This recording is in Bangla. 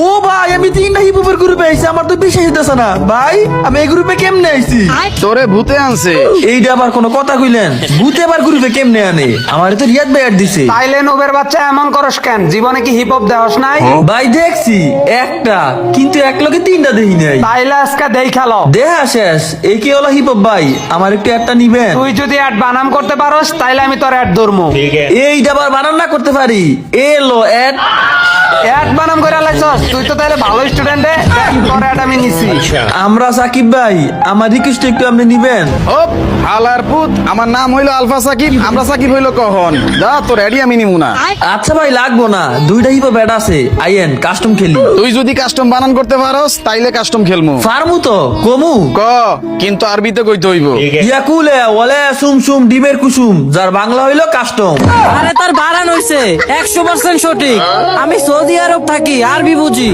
ও ভাই আমি তিনটা হিপ হপের গ্রুপে আইছি, আমার তো বিশ্বাস হইতেছে না ভাই, আমি এই গ্রুপে কেমনে আইছি? তোরে ভূতে আনছে। এইটা আবার কোনো কথা কইলেন? ভূতে আবার গ্রুপে কেমনে আনে? আমার তো রিয়াদ ভাই অ্যাড দিছে। তাইলে নোবের বাচ্চা এমন করস কেন? জীবনে কি হিপ হপ দেওয়াস নাই? ভাই দেখছি একটা, কিন্তু এক লগে তিনটা দেখি নাই। তাইলে আজকে দেই খেলো। দেহা শেষ, এই কি হলো হিপ হপ ভাই? আমার একটু একটা নিবেন? তুই যদি অ্যাড বানাম করতে পারোস তাইলে আমি তোর অ্যাড ধরমু। এইটা আবার বানান না করতে পারি? এলো অ্যাড। অ্যাড বানাম করে লাইছস তুই তো তাইলে ভালো স্টুডেন্ট রে, তোর অ্যাড আমি নিছি। আমরা সাকিব ভাই, আমার রিকোয়েস্ট একটু আপনি নিবেন? ও আলার পুত, আমার নাম হইলো আলফা সাকিব, আমরা সাকিব হইলো কখন? দা তোর এডি আমি নিমু না। আচ্ছা ভাই লাগবো না, দুইটা হিপ হপ অ্যাড আছে, আইয়েন কাস্টম খেলি। তুই যদি কাস্টম বানান করতে পারোস তাইলে কাস্টম খেলমু। ফার্মু তো কমু ক কিন্তু আরবিতে কইতে হইব। ইয়াকুলে ওলে সুম সুম ডিমের কুসুম, যার বাংলা হইলো কাস্টম। আরে তার বাড়ান হইছে 100% সঠিক। আমি সৌদি আরব থাকি, আরবি বুঝি।